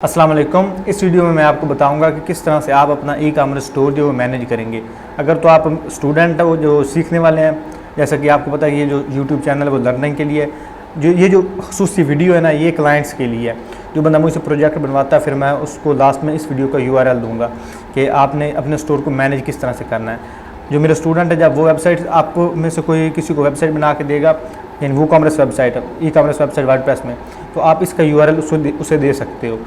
अस्सलाम वालेकुम। इस वीडियो में मैं आपको बताऊंगा कि किस तरह से आप अपना ई कॉमर्स स्टोर जो मैनेज करेंगे। अगर तो आप स्टूडेंट हो जो सीखने वाले हैं, जैसा कि आपको पता है ये जो यूट्यूब चैनल है वो लर्निंग के लिए, जो खुसूसी वीडियो है ना ये क्लाइंट्स के लिए है। जो बंदा मुझसे प्रोजेक्ट बनवाता है फिर मैं उसको लास्ट में इस वीडियो का URL दूंगा कि आपने अपने स्टोर को मैनेज किस तरह से करना है। जो मेरे स्टूडेंट है जब वो वेबसाइट आपको में से कोई किसी को वेबसाइट बना के देगा, यानी वो कॉमर्स वेबसाइट है, ई कॉमर्स वेबसाइट वर्डप्रेस में, तो आप इसका URL उसे दे सकते हो।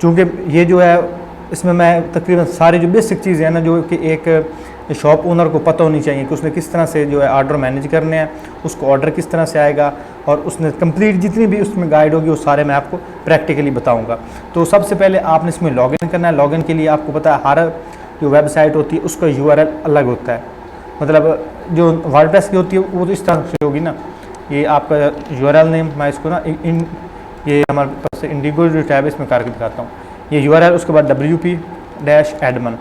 चूँकि ये जो है इसमें मैं तकरीबन सारी जो बेसिक चीज़ें हैं ना जो कि एक शॉप ओनर को पता होनी चाहिए कि उसने किस तरह से जो है ऑर्डर मैनेज करने हैं, उसको ऑर्डर किस तरह से आएगा, और उसने कंप्लीट जितनी भी उसमें गाइड होगी वो सारे मैं आपको प्रैक्टिकली बताऊंगा। तो सबसे पहले आपने इसमें लॉगिन करना है। लॉगिन के लिए आपको पता है हर जो वेबसाइट होती है उसका URL अलग होता है। मतलब जो वर्डप्रेस की होती है वो तो इस तरह से होगी ना, ये आपका URL नेम, मैं इसको ना ये हमारे पास इंडिगो जो टैब है इसमें करके दिखाता हूँ। ये URL, उसके बाद WP-admin।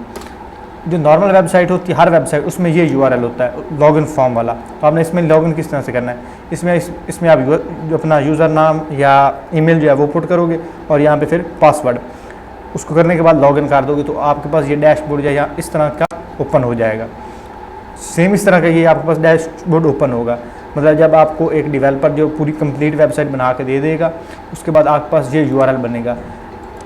जो नॉर्मल वेबसाइट होती है हर वेबसाइट उसमें ये URL होता है लॉगिन फॉर्म वाला। तो आपने इसमें लॉगिन किस तरह से करना है, इसमें आप जो अपना यूज़र नाम या ईमेल जो है वो पुट करोगे और यहाँ पे फिर पासवर्ड, उसको करने के बाद लॉगिन कर दोगे तो आपके पास ये डैशबोर्ड या इस तरह का ओपन हो जाएगा। सेम इस तरह का ये आपके पास डैशबोर्ड ओपन होगा। मतलब जब आपको एक डेवलपर जो पूरी कंप्लीट वेबसाइट बना के दे देगा उसके बाद आपके पास ये URL बनेगा।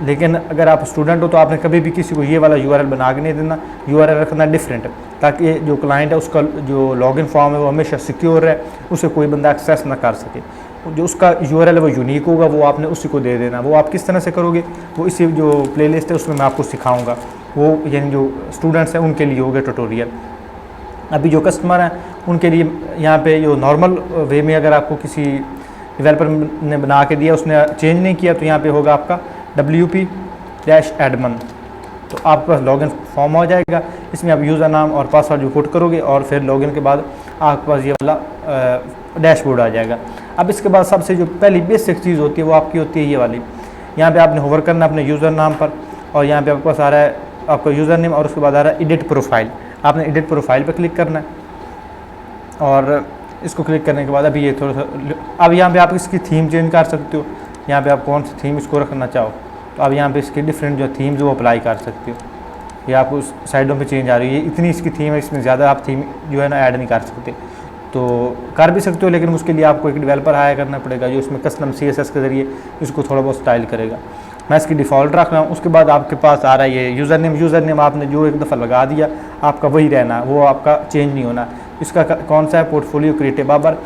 लेकिन अगर आप स्टूडेंट हो तो आपने कभी भी किसी को ये वाला URL बना के नहीं देना, URL रखना डिफरेंट, ताकि जो क्लाइंट है उसका जो लॉगिन फॉर्म है वो हमेशा सिक्योर है, उसे कोई बंदा एक्सेस ना कर सके। जो उसका URL है वो यूनिक होगा, वो आपने उसी को दे देना। वो आप किस तरह से करोगे वो इसी जो प्लेलिस्ट है उसमें मैं आपको सिखाऊँगा। वो यानी जो स्टूडेंट्स हैं उनके लिए होगा ट्यूटोरियल। अभी जो कस्टमर हैं उनके लिए यहाँ पे जो नॉर्मल वे में अगर आपको किसी डेवलपर ने बना के दिया उसने चेंज नहीं किया तो यहाँ पे होगा आपका WP-admin। तो आपके पास लॉगिन फॉर्म हो जाएगा, इसमें आप यूज़र नाम और पासवर्ड जो पुट करोगे और फिर लॉगिन के बाद आपके पास ये वाला डैशबोर्ड आ जाएगा। अब इसके बाद सबसे जो पहली बेसिक चीज़ होती है वो आपकी होती है ये वाली। यहाँ पर आपने होवर करना अपने यूज़र नाम पर और यहाँ पर आपके पास आ रहा है आपका यूज़र नेम और उसके बाद आ रहा है एडिट प्रोफाइल। आपने एडिट प्रोफाइल पर क्लिक करना है और इसको क्लिक करने के बाद अभी ये थोड़ा सा, अब यहाँ पे आप इसकी थीम चेंज कर सकते हो। यहाँ पे आप कौन सी थीम इसको रखना चाहो तो अब यहाँ पे इसकी डिफरेंट जो थीम्स वो अप्लाई कर सकते हो। ये आपको उस साइडों पे चेंज आ रही है, इतनी इसकी थीम है, इसमें ज़्यादा आप थीम जो है ना ऐड नहीं कर सकते। तो कर भी सकते हो लेकिन उसके लिए आपको एक डेवलपर हायर करना पड़ेगा जो इसमें कस्टम CSS के ज़रिए इसको थोड़ा बहुत स्टाइल करेगा। मैं इसकी डिफ़ॉल्ट रख रहा हूँ। उसके बाद आपके पास आ रहा है ये यूज़र नेम आपने जो एक दफ़ा लगा दिया आपका वही रहना, वो आपका चेंज नहीं होना। इसका कौन सा है, पोर्टफोलियो क्रिएटिव बाबर।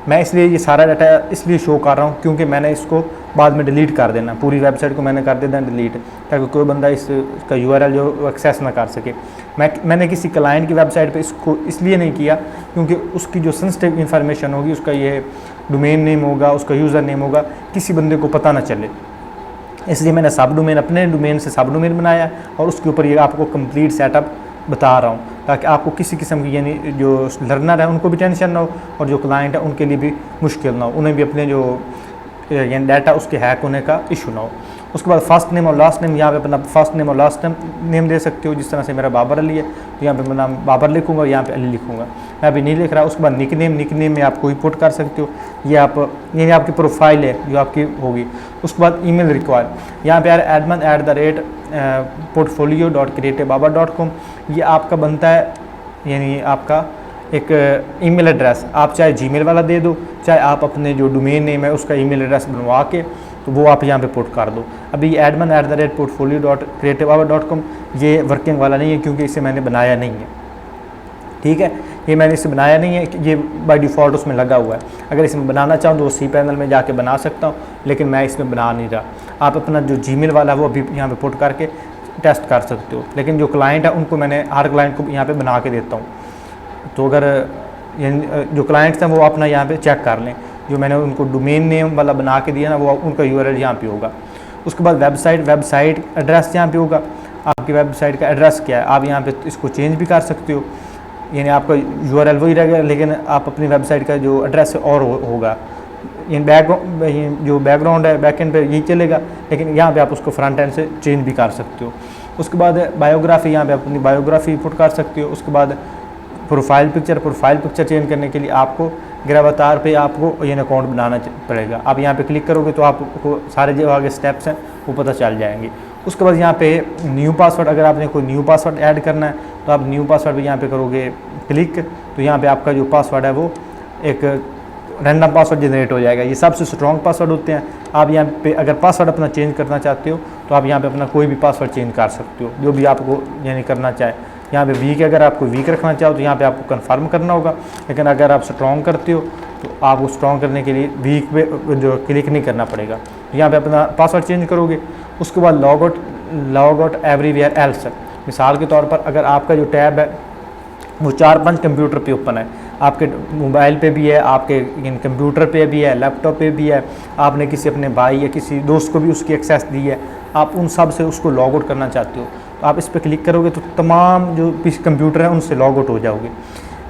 मैं इसलिए ये सारा डाटा इसलिए शो कर रहा हूँ क्योंकि मैंने इसको बाद में डिलीट कर देना, पूरी वेबसाइट को मैंने कर देना डिलीट, ताकि कोई बंदा इसका URL जो एक्सेस ना कर सके। मैंने किसी क्लाइंट की वेबसाइट पे इसको इसलिए नहीं किया क्योंकि उसकी जो सेंसिटिव इन्फॉर्मेशन होगी, उसका ये डोमेन नेम होगा, उसका यूज़र नेम होगा, किसी बंदे को पता ना चले। इसलिए मैंने सब डोमेन, अपने डोमेन से सब डोमेन बनाया और उसके ऊपर ये आपको कंप्लीट सेटअप बता रहा हूँ ताकि आपको किसी किस्म की यानी जो लर्नर है उनको भी टेंशन ना हो और जो क्लाइंट है उनके लिए भी मुश्किल ना हो, उन्हें भी अपने जो यानी डाटा उसके हैक होने का इशू ना हो। उसके बाद फर्स्ट नेम और लास्ट नेम, यहाँ पे अपना फर्स्ट नेम और लास्ट नेम दे सकते हो। जिस तरह से मेरा बाबर अली है तो यहाँ पे मैं नाम बाबर लिखूँगा, यहाँ पे अली लिखूँगा, मैं अभी नहीं लिख रहा। उसके बाद निक नेम में आप कोई पुट कर सकते हो, ये आप यानी आपकी प्रोफाइल है जो आपकी होगी। उसके बाद ईमेल रिक्वायर, यहाँ पे admin@portfolio.creativebabar.com, ये आपका बनता है यानी आपका एक ईमेल एड्रेस। आप चाहे जीमेल वाला दे दो, चाहे आप अपने जो डोमेन नेम है उसका ईमेल एड्रेस बनवा के तो वो आप यहाँ पे पुट कर दो। अभी admin@portfolio.creativebabar.com ये वर्किंग वाला नहीं है क्योंकि इसे मैंने बनाया नहीं है, ठीक है। ये मैंने इसे बनाया नहीं है, ये बाय डिफ़ॉल्ट उसमें लगा हुआ है। अगर इसमें बनाना चाहूँ तो वो cPanel में जाके बना सकता हूँ, लेकिन मैं इसमें बना नहीं रहा। आप अपना जो जीमेल वाला है वो अभी यहाँ पे पुट करके टेस्ट कर सकते हो, लेकिन जो क्लाइंट है उनको मैंने हर क्लाइंट को यहाँ पे बना के देता हूँ। तो अगर जो क्लाइंट्स हैं वो अपना यहाँ पे चेक कर लें, जो मैंने उनको डोमेन नेम वाला बना के दिया ना वो उनका URL यहाँ पे होगा। उसके बाद वेबसाइट एड्रेस यहाँ पे होगा। आपकी वेबसाइट का एड्रेस क्या है आप यहाँ पे इसको चेंज भी कर सकते हो, यानी आपका URL वही रहेगा लेकिन आप अपनी वेबसाइट का जो एड्रेस है और होगा। इन जो बैकग्राउंड है बैकएंड पे यही चलेगा, लेकिन यहाँ पे आप उसको फ्रंट एंड से चेंज भी कर सकते हो। उसके बाद बायोग्राफी, यहाँ पे अपनी बायोग्राफी पुट कर सकते हो। उसके बाद प्रोफाइल पिक्चर चेंज करने के लिए आपको ग्रेवातार पे आपको ये अकाउंट बनाना पड़ेगा। आप यहाँ पे क्लिक करोगे तो आपको सारे जो आगे स्टेप्स हैं वो पता चल जाएंगे। उसके बाद यहाँ पे न्यू पासवर्ड, अगर आपने कोई न्यू पासवर्ड ऐड करना है तो आप न्यू पासवर्ड भी यहाँ पे करोगे क्लिक, तो यहाँ पे आपका जो पासवर्ड है वो एक रैंडम पासवर्ड जनरेट हो जाएगा। ये सबसे स्ट्रॉन्ग पासवर्ड होते हैं। आप यहाँ पे अगर पासवर्ड अपना चेंज करना चाहते हो तो आप यहाँ पे अपना कोई भी पासवर्ड चेंज कर सकते हो, जो भी आपको यानी करना चाहे। यहाँ पे वीक, अगर आपको वीक रखना चाहो तो यहाँ पे आपको कंफर्म करना होगा, लेकिन अगर आप स्ट्रॉन्ग करते हो तो आपको स्ट्रॉन्ग करने के लिए वीक पे जो क्लिक नहीं करना पड़ेगा। तो यहाँ पे अपना पासवर्ड चेंज करोगे। उसके बाद लॉग आउट एवरीवेयर एल्स। मिसाल के तौर पर अगर आपका जो टैब है वो 4-5 कंप्यूटर पे ओपन है, आपके मोबाइल पे भी है, आपके कंप्यूटर पे भी है, लैपटॉप पे भी है, आपने किसी अपने भाई या किसी दोस्त को भी उसकी एक्सेस दी है, आप उन सब से उसको लॉग आउट करना चाहते हो तो आप इस पर क्लिक करोगे तो तमाम जो कंप्यूटर हैं उनसे लॉग आउट हो जाओगे।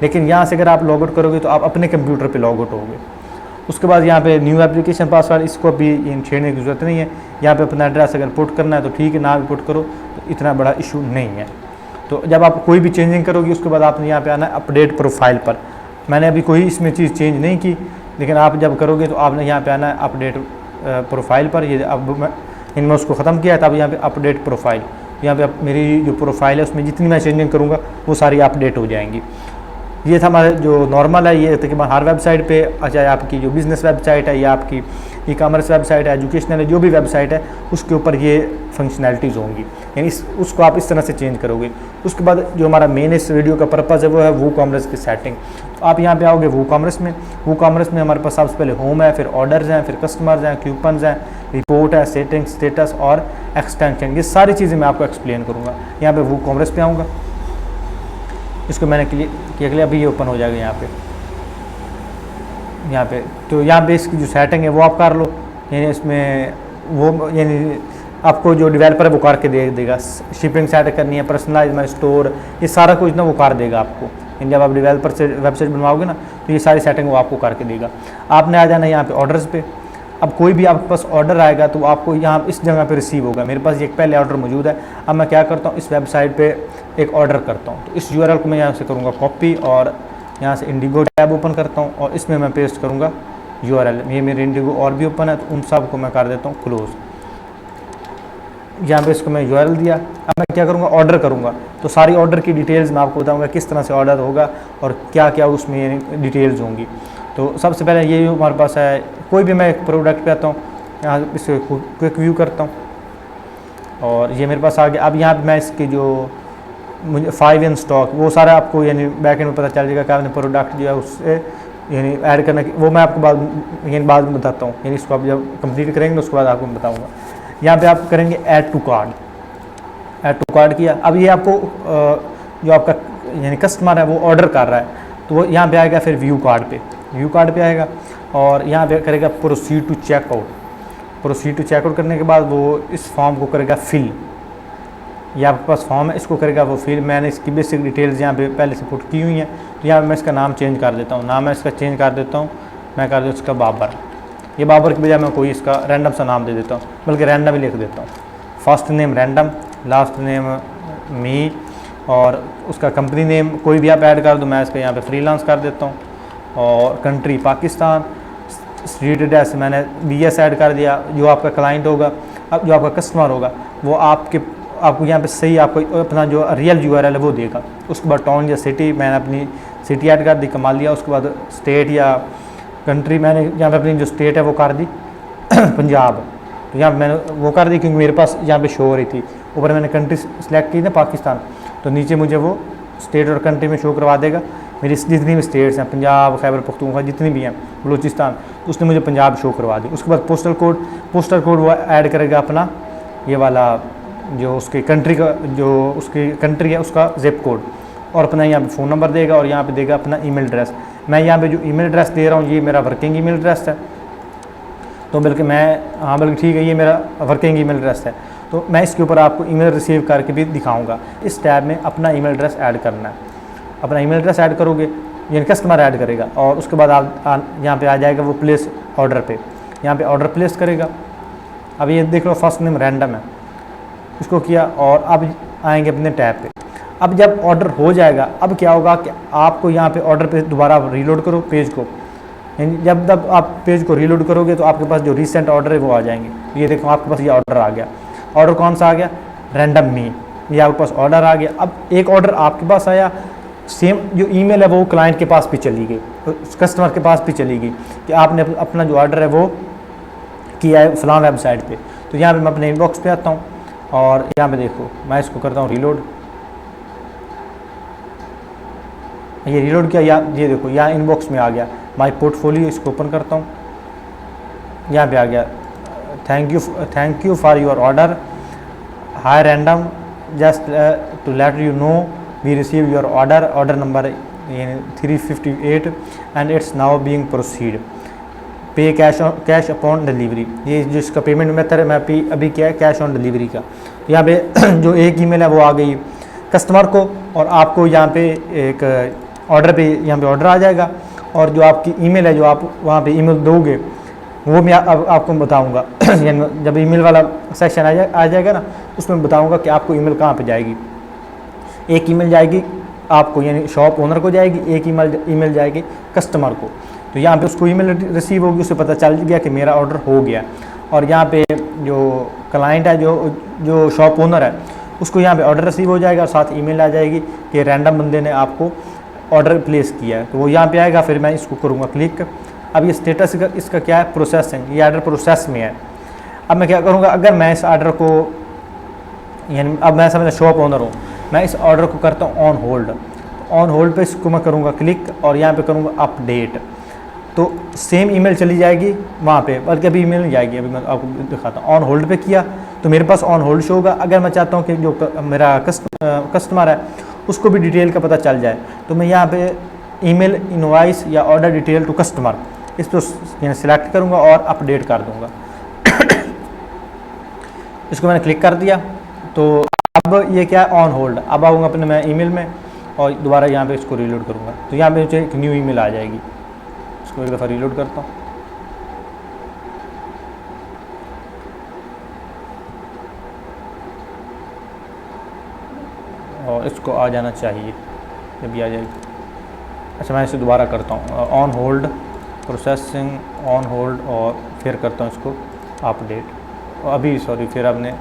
लेकिन यहाँ से अगर आप लॉग आउट करोगे तो आप अपने कंप्यूटर पर लॉग आउट होगे। उसके बाद यहाँ पे न्यू एप्लीकेशन पासवर्ड, इसको भी छेड़ने की ज़रूरत नहीं है। यहाँ पे अपना एड्रेस अगर पुट करना है तो ठीक है, ना भी पुट करो तो इतना बड़ा इशू नहीं है। तो जब आप कोई भी चेंजिंग करोगे उसके बाद आपने यहाँ पे आना है अपडेट प्रोफाइल पर। मैंने अभी कोई इसमें चीज़ चेंज नहीं की, लेकिन आप जब करोगे तो आपने यहाँ पे आना है अपडेट प्रोफाइल पर। ये अब मैं उसको ख़त्म किया है, तब यहाँ पे अपडेट प्रोफाइल, यहाँ पे मेरी जो प्रोफाइल है उसमें जितनी मैं चेंजिंग करूँगा वो सारी अपडेट हो जाएंगी। ये था हमारा जो नॉर्मल है, ये तकरीबन हर वेबसाइट पे, चाहे आपकी जो बिज़नेस वेबसाइट है या आपकी ई कॉमर्स वेबसाइट है, एजुकेशनल है, जो भी वेबसाइट है उसके ऊपर ये फंक्शनैलिटीज़ होंगी, यानी उसको आप इस तरह से चेंज करोगे। उसके बाद जो हमारा मेन इस वीडियो का पर्पज़ है वो है वो कॉमर्स की सेटिंग। तो आप यहाँ पे आओगे वो कॉमर्स में हमारे पास सबसे पहले होम है, फिर ऑर्डर्स हैं, फिर कस्टमर्स हैं, कूपन्स हैं, रिपोर्ट है, सेटिंग, स्टेटस और एक्सटेंशन। ये सारी चीज़ें मैं आपको एक्सप्लेन करूँगा। यहाँ पर वो कॉमर्स पे आऊँगा, इसको मैंने क्लिक किया, अभी ये ओपन हो जाएगा यहाँ पे। तो यहाँ पे इसकी जो सेटिंग है वो आप कर लो, यानी इसमें वो यानी आपको जो डेवलपर है वो करके दे देगा। शिपिंग सेट करनी है, पर्सनलाइज माई स्टोर, ये सारा कुछ ना वो कर देगा आपको। यानी जब आप डेवलपर से वेबसाइट बनवाओगे ना तो ये सारी सेटिंग वो आपको करके देगा। आपने आ जाना यहाँ पे ऑर्डर्स पे। अब कोई भी आपके पास ऑर्डर आएगा तो आपको यहाँ इस जगह पे रिसीव होगा। मेरे पास एक पहले ऑर्डर मौजूद है। अब मैं क्या करता हूँ, इस वेबसाइट पे एक ऑर्डर करता हूँ। तो इस यूआरएल को मैं यहाँ से करूँगा कॉपी और यहाँ से इंडिगो टैब ओपन करता हूँ और इसमें मैं पेस्ट करूँगा यूआरएल। ये मेरे इंडिगो और भी ओपन है तो उन सब को मैं कर देता हूँ क्लोज़। यहाँ पे इसको मैं यूआरएल दिया। अब मैं क्या करूँगा, ऑर्डर करूँगा। तो सारी ऑर्डर की डिटेल्स मैं आपको बताऊँगा किस तरह से ऑर्डर होगा और क्या क्या उसमें डिटेल्स होंगी। तो सबसे पहले ये हमारे पास है, कोई भी मैं एक प्रोडक्ट पे आता हूँ, यहाँ इसे क्विक व्यू करता हूँ और ये मेरे पास आ गया। अब यहाँ पे मैं इसकी जो मुझे 5 इन स्टॉक वो सारा आपको यानी बैक एंड में पता चल जाएगा कि आपने प्रोडक्ट जो है उससे यानी ऐड करना की, वो मैं आपको बाद में बताता हूँ। यानी इसको आप जब कंप्लीट करेंगे उसके बाद आपको बताऊँगा। यहाँ पे आप करेंगे ऐड टू कार्ड किया। अब ये आपको जो आपका यानी कस्टमर है वो ऑर्डर कर रहा है तो वो यहाँ पे आएगा, फिर व्यू कार्ड पे आएगा और यहाँ पे करेगा प्रोसीड टू चेकआउट करने के बाद वो इस फॉर्म को करेगा फिल। ये आपके पास फॉर्म है, इसको करेगा वो फिल। मैंने इसकी बेसिक डिटेल्स यहाँ पे पहले से पुट की हुई हैं। तो यहाँ पे मैं इसका नाम चेंज कर देता हूँ। मैं कर दूँ इसका बाबर। ये बाबर के बजाय मैं कोई इसका रैंडम सा नाम दे देता हूँ, बल्कि रैंडम ही लिख देता हूँ। First name random, last name मी और उसका कंपनी नेम कोई भी आप ऐड कर दो। मैं इसका यहाँ पे फ्रीलांस कर देता हूँ और कंट्री पाकिस्तान, स्ट्रीट एड्रेस मैंने BS ऐड कर दिया। जो आपका क्लाइंट होगा, अब जो आपका कस्टमर होगा वो आपको यहाँ पे सही आपको अपना जो रियल URL है वो देगा। उसके बाद टाउन या सिटी, मैंने अपनी सिटी ऐड कर दी, कमा लिया। उसके बाद स्टेट या कंट्री मैंने यहाँ पे अपनी जो स्टेट है वो कर दी पंजाब। तो यहाँ मैंने वो कर दी क्योंकि मेरे पास यहाँ पे शो हो रही थी। ऊपर मैंने कंट्री सेलेक्ट की ना पाकिस्तान, तो नीचे मुझे वो स्टेट और कंट्री में शो करवा देगा। मेरी जितनी भी स्टेट्स हैं, पंजाब, खैबर पख्तूनख्वा जितनी भी हैं, बलूचिस्तान, तो उसने मुझे पंजाब शो करवा दी। उसके बाद पोस्टल कोड वो ऐड करेगा अपना ये वाला जो उसकी कंट्री का जो उसकी कंट्री है उसका ज़िप कोड और अपना यहाँ पे फ़ोन नंबर देगा और यहाँ पे देगा अपना ईमेल एड्रेस। मैं यहाँ पे जो ईमेल एड्रेस दे रहा हूँ ये मेरा वर्किंग ईमेल एड्रेस है। तो बल्कि ठीक है, ये मेरा वर्किंग ईमेल एड्रेस है। तो मैं इसके ऊपर आपको ईमेल रिसीव करके भी दिखाऊंगा। इस टैब में अपना ईमेल एड्रेस ऐड करना है। अपना ईमेल एड्रेस ऐड करोगे, यानी कस्टमर ऐड करेगा और उसके बाद आप यहाँ पे आ जाएगा वो प्लेस ऑर्डर पे। यहाँ पे ऑर्डर प्लेस करेगा। अब ये देख लो फर्स्ट नेम रैंडम है, इसको किया और अब आएंगे अपने टैब पे। अब जब ऑर्डर हो जाएगा, अब क्या होगा कि आपको यहाँ पे ऑर्डर पे दोबारा रीलोड करो पेज को, जब आप पेज को रीलोड करोगे तो आपके पास जो रीसेंट ऑर्डर है वो आ जाएंगे। ये देखो आपके पास ये ऑर्डर आ गया। ऑर्डर कौन सा आ गया? रैंडम मी। ये आपके पास ऑर्डर आ गया। अब एक ऑर्डर आपके पास आया, सेम जो ईमेल है वो क्लाइंट के पास भी चली गई, कस्टमर के पास भी चली गई कि आपने अपना जो ऑर्डर है वो किया है फलां वेबसाइट पे। तो यहाँ पे मैं अपने इनबॉक्स पे आता हूँ और यहाँ पे देखो मैं इसको करता हूँ रीलोड। ये रीलोड किया, ये देखो यहाँ इनबॉक्स में आ गया माय पोर्टफोलियो। इसको ओपन करता हूँ, यहाँ पे आ गया thank you for your order, hi random, just to let you know we receive your order number 358 and it's now being proceed, pay cash upon delivery. ये जिसका पेमेंट मेथड है मैं अभी क्या है कैश ऑन डिलीवरी का। यहाँ पे जो एक ईमेल है वो आ गई कस्टमर को और आपको यहाँ पे एक ऑर्डर पे यहाँ पे ऑर्डर आ जाएगा और जो आपकी ईमेल है जो आप वहाँ पे ईमेल दोगे वो मैं अब आपको बताऊँगा। यानी जब ईमेल वाला सेक्शन आ जाएगा ना उसमें बताऊँगा कि आपको ईमेल कहाँ पे जाएगी। एक ईमेल जाएगी आपको यानी शॉप ओनर को जाएगी, एक ईमेल जाएगी कस्टमर को। तो यहाँ पे उसको ईमेल रिसीव होगी, उससे पता चल गया कि मेरा ऑर्डर हो गया। और यहाँ पे जो क्लाइंट है जो शॉप ओनर है उसको यहाँ पे ऑर्डर रिसीव हो जाएगा और साथ ईमेल आ जाएगी कि रैंडम बंदे ने आपको ऑर्डर प्लेस किया है। तो वो यहाँ पे आएगा, फिर मैं इसको करूँगा क्लिक। अब ये स्टेटस इसका क्या है? प्रोसेसिंग। ये ऑर्डर प्रोसेस में है। अब मैं क्या करूँगा, अगर मैं इस ऑर्डर को यानी अब मैं समझ शॉप ओनर हूँ, मैं इस ऑर्डर को करता हूँ ऑन होल्ड। ऑन होल्ड पे इसको मैं करूँगा क्लिक और यहाँ पे करूँगा अपडेट। तो सेम ईमेल चली जाएगी वहाँ पे, बल्कि अभी ईमेल नहीं जाएगी, अभी मैं आपको दिखाता हूँ। ऑन होल्ड पे किया तो मेरे पास ऑन होल्ड शो होगा। अगर मैं चाहता हूँ कि जो मेरा कस्टमर है उसको भी डिटेल का पता चल जाए तो मैं यहाँ पे ईमेल इनवॉइस या ऑर्डर डिटेल टू कस्टमर इस पर सिलेक्ट करूँगा और अपडेट कर दूँगा। इसको मैंने क्लिक कर दिया तो अब ये क्या है? On hold. अब आऊँगा अपने मैं ईमेल में और दोबारा यहाँ पे इसको रीलोड करूँगा तो यहाँ पे मुझे एक न्यू ईमेल आ जाएगी। इसको एक दफ़ा रीलोड करता हूँ और इसको आ जाना चाहिए, जब भी आ जाएगी। अच्छा मैं इसे दोबारा करता हूँ on hold, processing, on hold और फिर करता हूँ इसको अपडेट। अभी सॉरी फिर आपने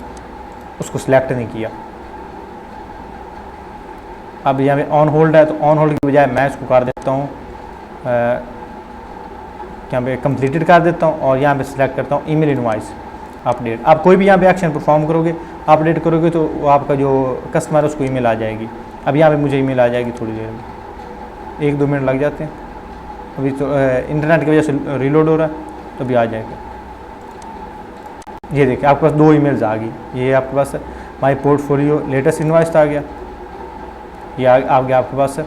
उसको सिलेक्ट नहीं किया। अब यहाँ पे ऑन होल्ड है तो ऑन होल्ड की बजाय मैं इसको कर देता हूँ यहाँ पे कंप्लीटेड कर देता हूँ और यहाँ पे सिलेक्ट करता हूँ ईमेल इनवॉइस अपडेट। आप कोई भी यहाँ पे एक्शन परफॉर्म करोगे, अपडेट करोगे तो वो आपका जो कस्टमर है उसको ईमेल आ जाएगी। अब यहाँ पे मुझे ईमेल आ जाएगी थोड़ी देर में, 1-2 मिनट लग जाते हैं। अभी तो इंटरनेट की वजह से रीलोड हो रहा है तो अभी आ जाएगा। ये देखिए आपके पास 2 ईमेल्स आ गई। ये आपके पास माय पोर्टफोलियो लेटेस्ट इनवॉइस आ गया, ये आ गया आपके पास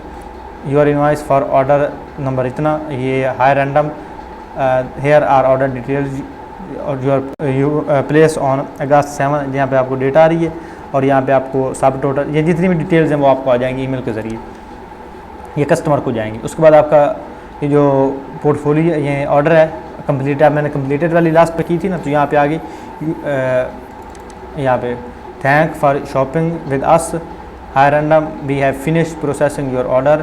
your invoice for order number इतना, ये hi random, here are order details और योर प्लेस ऑन अगस्त 7, यहाँ पे आपको डेट आ रही है और यहाँ पे आपको सब टोटल ये जितनी भी डिटेल्स हैं वो आपको आ जाएंगी ईमेल के ज़रिए, ये कस्टमर को जाएंगी। उसके बाद आपका ये जो पोर्टफोलियो ये ऑर्डर है कंप्लीट है, मैंने कंप्लीटेड वाली लास्ट पे की थी ना, तो यहाँ पे आ गई यहाँ पे thank for shopping with us, hi random, we have finished processing your order,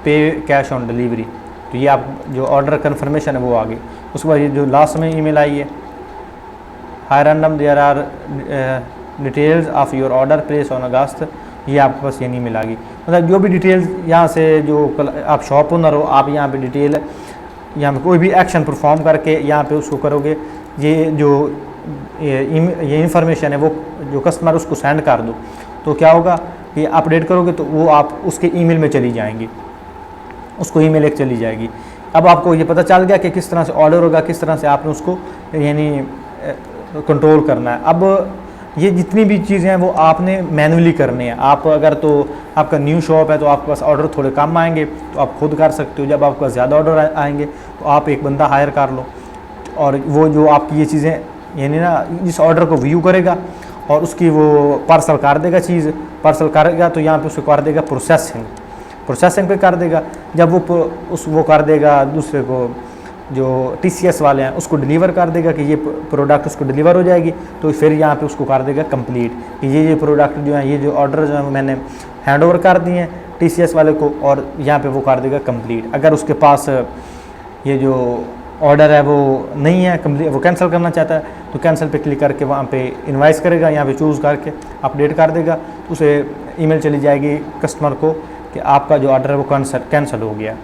pay cash on delivery. तो ये आप जो ऑर्डर कन्फर्मेशन है वो आ गई। उसके बाद ये जो लास्ट में ईमेल आई है hi random there are details of your order place on August, ये आपके पास ये नहीं मिला गई। मतलब जो भी डिटेल्स यहाँ से जो आप शॉप ओनर हो, आप यहाँ पे डिटेल यहाँ पे कोई भी एक्शन परफॉर्म करके यहाँ पे उसको करोगे, ये जो ये इंफॉर्मेशन है वो जो कस्टमर उसको सेंड कर दो तो क्या होगा कि अपडेट करोगे तो वो आप उसके ईमेल में चली जाएंगी, उसको ईमेल एक चली जाएगी। अब आपको ये पता चल गया कि किस तरह से ऑर्डर होगा, किस तरह से आपने उसको यानी कंट्रोल करना है। अब ये जितनी भी चीज़ें हैं वो आपने मैनुअली करनी है। आप अगर तो आपका न्यू शॉप है तो आपके पास ऑर्डर थोड़े कम आएंगे तो आप खुद कर सकते हो। जब आपके पास ज़्यादा ऑर्डर आएंगे तो आप एक बंदा हायर कर लो और वो जो आपकी ये चीज़ें यानी ना इस ऑर्डर को व्यू करेगा और उसकी वो पार्सल कर देगा, चीज़ पार्सल करेगा तो यहाँ पे उसको कर देगा प्रोसेसिंग पे कर देगा। जब वो कर देगा दूसरे को जो TCS वाले हैं उसको डिलीवर कर देगा कि ये प्रोडक्ट उसको डिलीवर हो जाएगी, तो फिर यहाँ पे उसको कर देगा कंप्लीट कि ये प्रोडक्ट जो है, ये जो ऑर्डर जो है मैंने हैंड ओवर कर दिए हैं TCS वाले को, और यहाँ पे वो कर देगा कंप्लीट। अगर उसके पास ये जो ऑर्डर है वो नहीं है कंप्लीट, वो कैंसिल करना चाहता है, तो कैंसिल पे क्लिक करके वहाँ पे इनवाइस करेगा, यहाँ पे चूज़ करके अपडेट कर देगा, तो उसे ईमेल चली जाएगी कस्टमर को कि आपका जो ऑर्डर है वो कैंसिल हो गया।